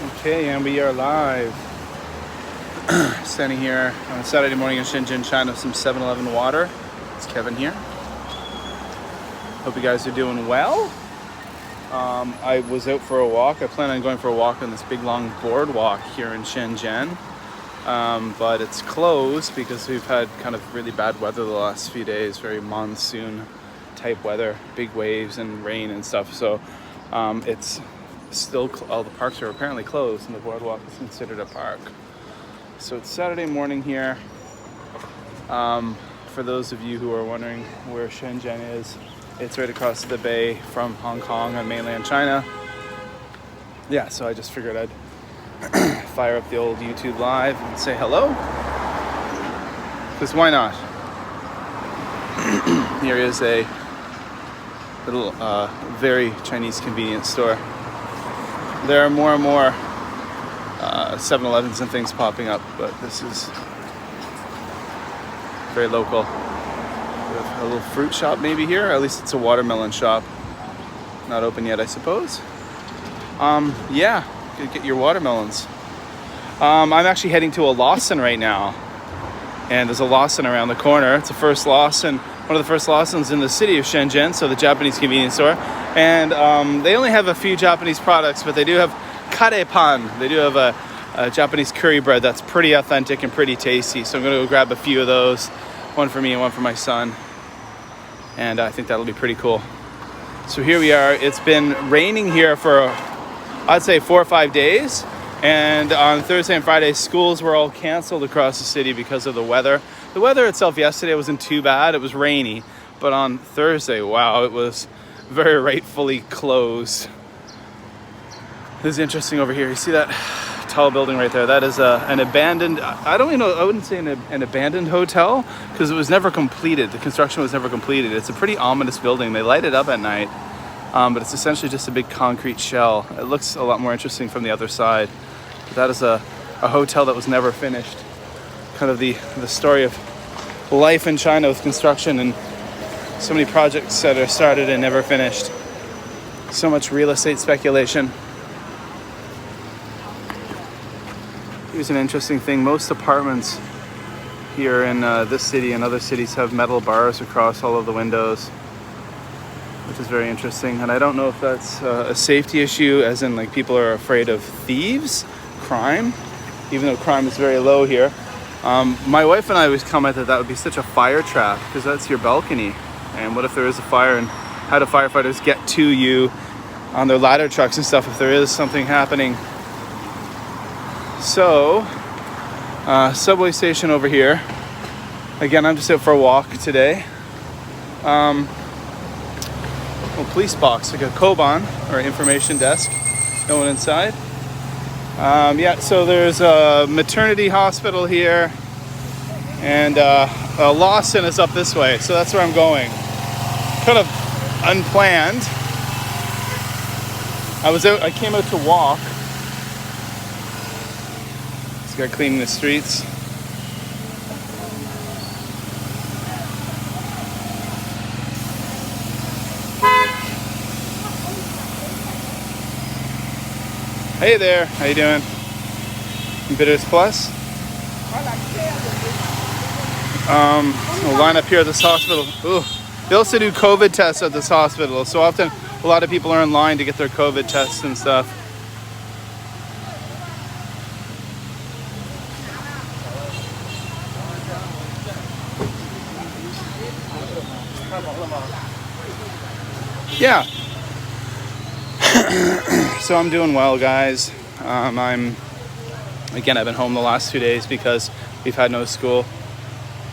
Okay, and we are live. Standing here on a Saturday morning in Shenzhen, China, with some 7-Eleven water. It's Kevin here. Hope you guys are doing well. I was out for a walk. I plan on going for a walk on this big long boardwalk here in Shenzhen. But it's closed because we've had kind of really bad weather the last few days, very monsoon type weather, big waves and rain and stuff. So it's still, all the parks are apparently closed and the boardwalk is considered a park. So it's Saturday morning here. For those of you who are wondering where Shenzhen is, it's right across the bay from Hong Kong on mainland China. Yeah, so I just figured I'd fire up the old YouTube live and say hello. Because why not? Here is a little, very Chinese convenience store. There are more and more 7-Elevens and things popping up, but this is very local. We have a little fruit shop maybe here. At least it's a watermelon shop. Not open yet, I suppose. Yeah, you could get your watermelons. I'm actually heading to a Lawson right now. And there's a Lawson around the corner. It's the first Lawson, one of the first Lawsons in the city of Shenzhen, so the Japanese convenience store. And they only have a few Japanese products, but they do have karepan. They do have a Japanese curry bread that's pretty authentic and pretty tasty. So I'm going to go grab a few of those, one for me and one for my son. And I think that'll be pretty cool. So here we are. It's been raining here for, I'd say, 4 or 5 days. And on Thursday and Friday, schools were all canceled across the city because of the weather. The weather itself yesterday wasn't too bad. It was rainy. But on Thursday, wow, it was very rightfully closed. This is interesting over here. You see that tall building right there? That is an abandoned, I don't even know, I wouldn't say an abandoned hotel because it was never completed. The construction was never completed. It's a pretty ominous building. They light it up at night, but it's essentially just a big concrete shell. It looks a lot more interesting from the other side. But that is a hotel that was never finished. Kind of the story of life in China with construction and so many projects that are started and never finished. So much real estate speculation. Here's an interesting thing. Most apartments here in this city and other cities have metal bars across all of the windows, which is very interesting. And I don't know if that's a safety issue, as in like people are afraid of thieves, crime, even though crime is very low here. My wife and I always comment that would be such a fire trap because that's your balcony. And what if there is a fire, and how do firefighters get to you on their ladder trucks and stuff if there is something happening? So, subway station over here. Again, I'm just out for a walk today. Well, police box, like a Koban or information desk. No one inside. Yeah, so there's a maternity hospital here, and Lawson is up this way, so that's where I'm going. Kind of unplanned. I came out to walk. This guy cleaning the streets. Hey there, how you doing? Bitters Plus. We'll line up here at this hospital. Ooh. They also do COVID tests at this hospital. So often a lot of people are in line to get their COVID tests and stuff. Yeah. So I'm doing well, guys. I've been home the last 2 days because we've had no school.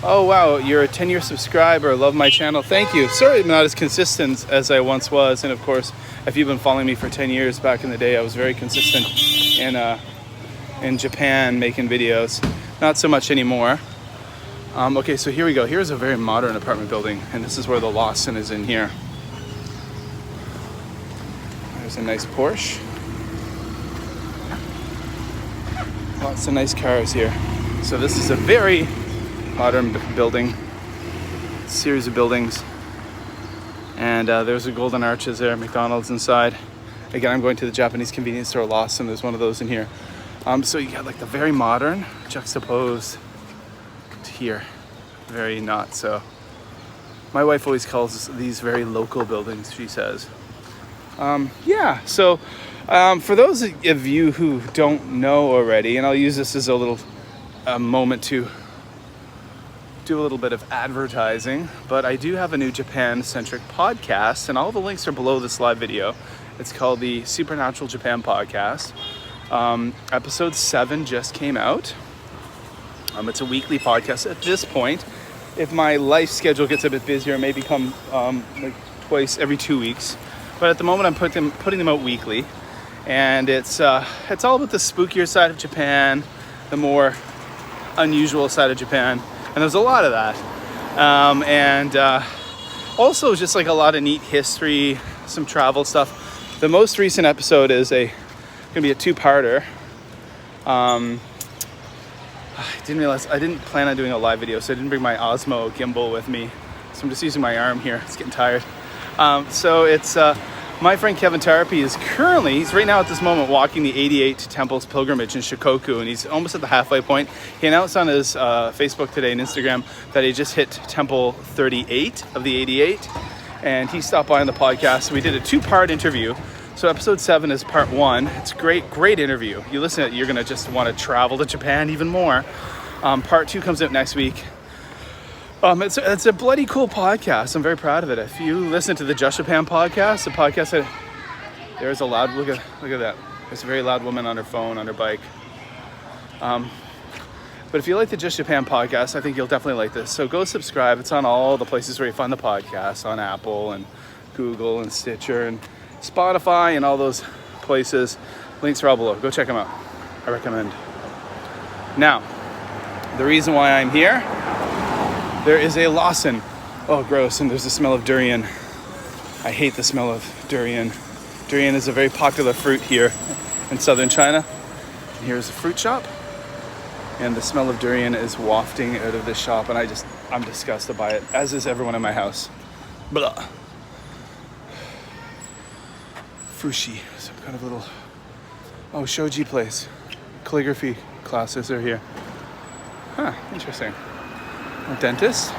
Oh wow, you're a 10-year subscriber. Love my channel. Thank you. Sorry I'm not as consistent as I once was. And of course, if you've been following me for 10 years back in the day, I was very consistent in Japan making videos. Not so much anymore. Okay, so here we go. Here's a very modern apartment building, and this is where the Lawson is in here. There's a nice Porsche. Lots of nice cars here. So this is a very modern building, series of buildings, and there's the golden arches there, McDonald's inside. Again, I'm going to the Japanese convenience store, Lawson. There's one of those in here. So you got like the very modern juxtaposed to here. Very not so. My wife always calls these very local buildings, she says. Yeah, so for those of you who don't know already, and I'll use this as a little moment to do a little bit of advertising, but I do have a new Japan-centric podcast, and all the links are below this live video. It's called the Supernatural Japan Podcast. Episode 7 just came out. It's a weekly podcast at this point. If my life schedule gets a bit busier, it may become like twice every 2 weeks. But at the moment, I'm putting them out weekly, and it's all about the spookier side of Japan, the more unusual side of Japan, and there's a lot of that. And also just like a lot of neat history, some travel stuff. The most recent episode is gonna be a 2-parter. I didn't plan on doing a live video, so I didn't bring my Osmo gimbal with me. So I'm just using my arm here. It's getting tired. So it's my friend Kevin Tarpey he's right now at this moment walking the 88 Temples Pilgrimage in Shikoku, and he's almost at the halfway point. He announced on his Facebook today and Instagram that he just hit Temple 38 of the 88, and he stopped by on the podcast. We did a 2-part interview. So episode 7 is part 1. It's great interview. You listen to it, you're gonna just want to travel to Japan even more. Part 2 comes out next week. It's a bloody cool podcast. I'm very proud of it. If you listen to the Just Japan podcast, the podcast that there's a loud look at that. There's a very loud woman on her phone on her bike. But if you like the Just Japan podcast, I think you'll definitely like this. So go subscribe. It's on all the places where you find the podcast, on Apple and Google and Stitcher and Spotify and all those places. Links are all below. Go check them out. I recommend. Now, the reason why I'm here, there is a Lawson. Oh, gross. And there's the smell of durian. I hate the smell of durian. Durian is a very popular fruit here in southern China. And here's a fruit shop. And the smell of durian is wafting out of this shop. And I'm disgusted by it, as is everyone in my house. Blah. Fushi, some kind of little, shoji place. Calligraphy classes are here. Huh, interesting. A dentist.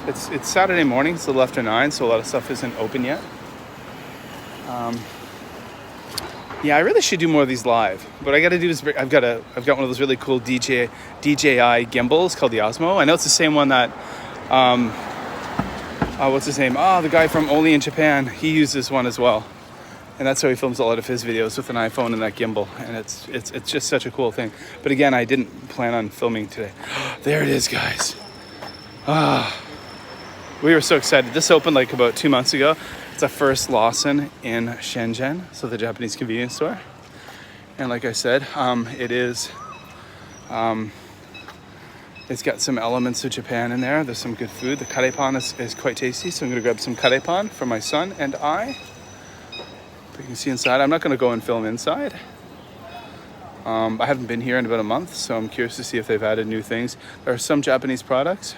It's Saturday morning, it's a little after 9, so a lot of stuff isn't open yet. Yeah, I really should do more of these live. What I gotta do is, I've got one of those really cool DJI gimbals called the Osmo. I know it's the same one that, what's his name? The guy from Only in Japan, he uses one as well. And that's how he films a lot of his videos, with an iPhone and that gimbal. And it's just such a cool thing. But again, I didn't plan on filming today. There it is, guys. We were so excited. This opened like about 2 months ago. It's our first Lawson in Shenzhen, so the Japanese convenience store. And like I said, it's got some elements of Japan in there. There's some good food. The karepan is quite tasty, so I'm gonna grab some karepan for my son and I. You can see inside. I'm not going to go and film inside. I haven't been here in about a month, so I'm curious to see if they've added new things. There are some Japanese products,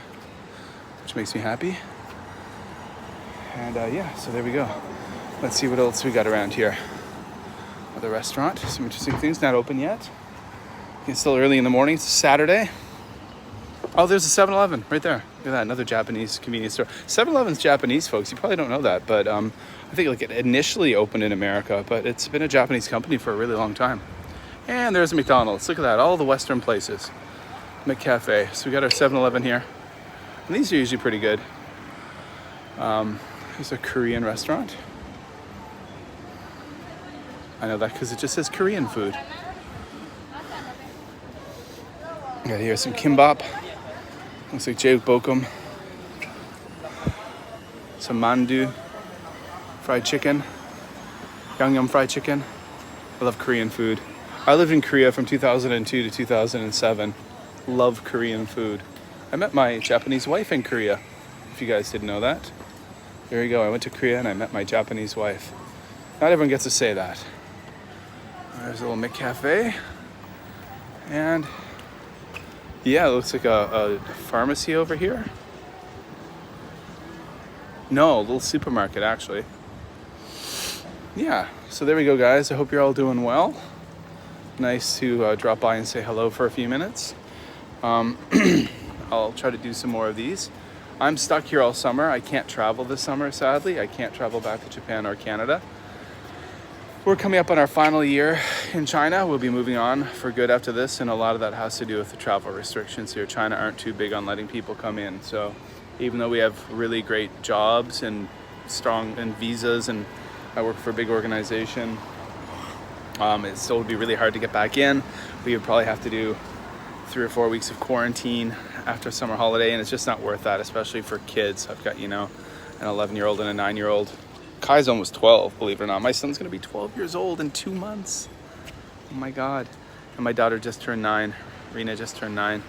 which makes me happy. And yeah, so there we go. Let's see what else we got around here. Another restaurant, some interesting things, not open yet. It's still early in the morning, it's Saturday. Oh, there's a 7-Eleven right there. Look at that, another Japanese convenience store. 7-Eleven's Japanese, folks. You probably don't know that, but I think like it initially opened in America, but it's been a Japanese company for a really long time. And there's a McDonald's. Look at that, all the Western places. McCafe. So we got our 7-Eleven here. And these are usually pretty good. Here's a Korean restaurant. I know that because it just says Korean food. Got here some kimbap. Looks like jjajangmyeon. Some mandu. Fried chicken. Yangnyeom fried chicken. I love Korean food. I lived in Korea from 2002 to 2007. Love Korean food. I met my Japanese wife in Korea, if you guys didn't know that. There you go. I went to Korea and I met my Japanese wife. Not everyone gets to say that. There's a little McCafe. And yeah, it looks like a pharmacy over here. No, a little supermarket actually. Yeah, So there we go, guys. I hope you're all doing well. Nice to drop by and say hello for a few minutes. I'll try to do some more of these. I'm stuck here all summer. I can't travel this summer, sadly. I can't travel back to Japan or Canada. We're coming up on our final year in China. We'll be moving on for good after this, and a lot of that has to do with the travel restrictions here. China aren't too big on letting people come in. So even though we have really great jobs and strong and visas, and I work for a big organization, it still would be really hard to get back in. We would probably have to do 3 or 4 weeks of quarantine after summer holiday, and it's just not worth that, especially for kids. I've got, an 11-year-old and a 9-year-old. Kai's almost 12, believe it or not. My son's gonna be 12 years old in 2 months. Oh my God. And my daughter just turned 9. Rena just turned 9.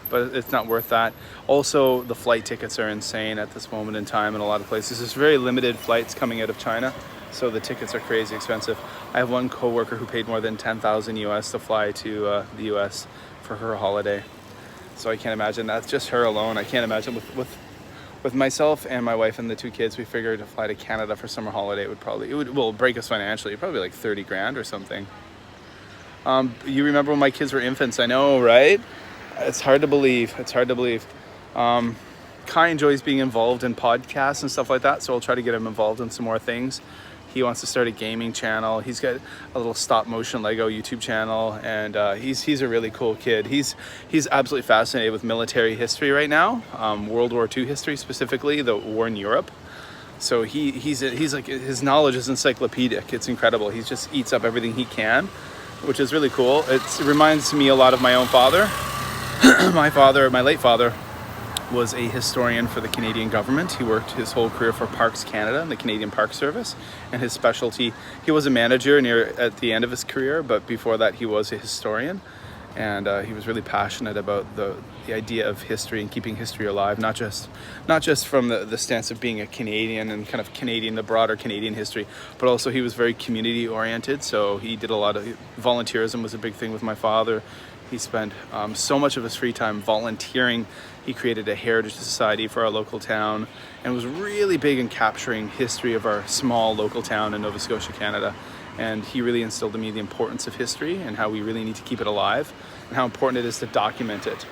But it's not worth that. Also, the flight tickets are insane at this moment in time in a lot of places. There's very limited flights coming out of China, so the tickets are crazy expensive. I have one coworker who paid more than $10,000 US to fly to the US for her holiday. So I can't imagine. That's just her alone. I can't imagine with myself and my wife and the 2 kids. We figured to fly to Canada for summer holiday it would break us financially. Probably like 30 grand or something. You remember when my kids were infants? I know, right? It's hard to believe. Kai enjoys being involved in podcasts and stuff like that, so I'll try to get him involved in some more things. He wants to start a gaming channel. He's got a little stop motion Lego YouTube channel, and he's a really cool kid. He's absolutely fascinated with military history right now, World War II history, specifically the war in Europe. So he's like, his knowledge is encyclopedic. It's incredible. He just eats up everything he can, which is really cool. It reminds me a lot of my own father. My late father was a historian for the Canadian government. He worked his whole career for Parks Canada and the Canadian Park Service, and his specialty, he was a manager at the end of his career, but before that he was a historian, and he was really passionate about the idea of history and keeping history alive, not just from the stance of being a Canadian and kind of the broader Canadian history, but also he was very community oriented. So he did a lot of volunteerism, was a big thing with my father. He spent so much of his free time volunteering. He created a heritage society for our local town and was really big in capturing history of our small local town in Nova Scotia, Canada. And he really instilled in me the importance of history and how we really need to keep it alive and how important it is to document it.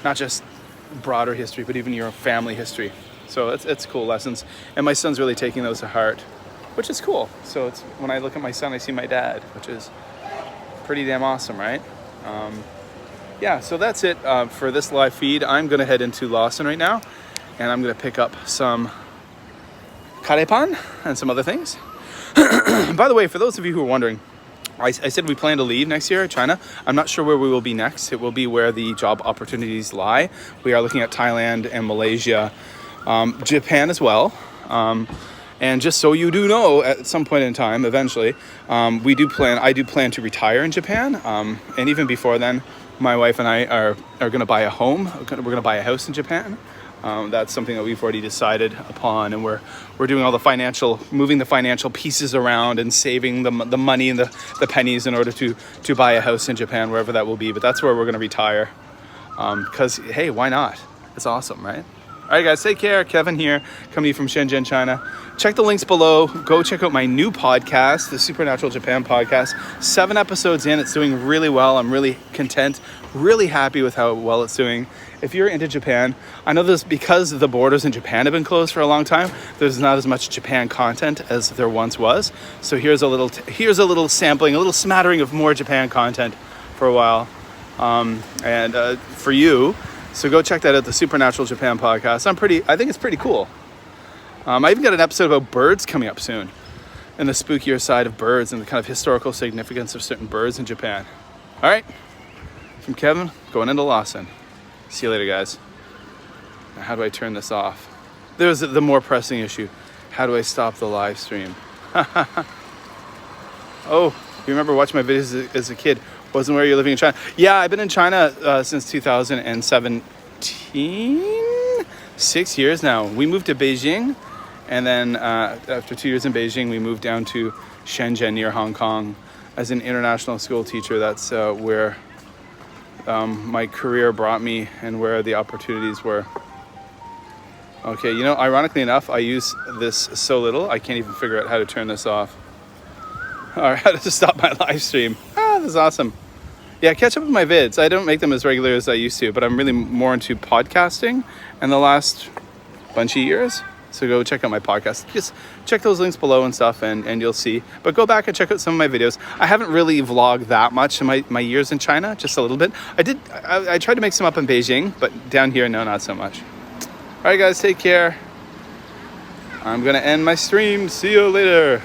Not just broader history, but even your family history. So it's cool lessons. And my son's really taking those to heart, which is cool. So when I look at my son, I see my dad, which is pretty damn awesome, right? Yeah, so that's it for this live feed. I'm going to head into Lawson right now, and I'm going to pick up some karepan and some other things. By the way, for those of you who are wondering, I said we plan to leave next year, China. I'm not sure where we will be next. It will be where the job opportunities lie. We are looking at Thailand and Malaysia, Japan as well. And just so you do know, at some point in time, eventually, I do plan to retire in Japan. And even before then, my wife and I are going to buy a home. We're going to buy a house in Japan. That's something that we've already decided upon, and we're doing all the moving the financial pieces around and saving the money and the pennies in order to buy a house in Japan, wherever that will be. But that's where we're going to retire. Because, hey, why not? It's awesome, right? All right, guys, take care. Kevin here, coming to you from Shenzhen, China. Check the links below. Go check out my new podcast, the Supernatural Japan podcast. 7 episodes in. It's doing really well. I'm really content, really happy with how well it's doing. If you're into Japan, I know this because the borders in Japan have been closed for a long time. There's not as much Japan content as there once was. So here's a little sampling, a little smattering of more Japan content for a while, and for you. So go check that out, the Supernatural Japan podcast. I think it's pretty cool. I even got an episode about birds coming up soon, and the spookier side of birds and the kind of historical significance of certain birds in Japan. All right, from Kevin, going into Lawson. See you later, guys. Now, how do I turn this off? There's the more pressing issue. How do I stop the live stream? Oh, you remember watching my videos as a kid? Wasn't where you're living in China. Yeah, I've been in China since 2017. 6 years now. We moved to Beijing, and then after 2 years in Beijing, we moved down to Shenzhen near Hong Kong as an international school teacher. That's where my career brought me and where the opportunities were. Okay, ironically enough, I use this so little, I can't even figure out how to turn this off. or how to stop my live stream. That's awesome. Yeah, catch up with my vids. I don't make them as regular as I used to, but I'm really more into podcasting in the last bunch of years. So go check out my podcast. Just check those links below and stuff, and you'll see. But go back and check out some of my videos. I haven't really vlogged that much in my years in China, just a little bit. I tried to make some up in Beijing, but down here, no, not so much. All right, guys, take care. I'm going to end my stream. See you later.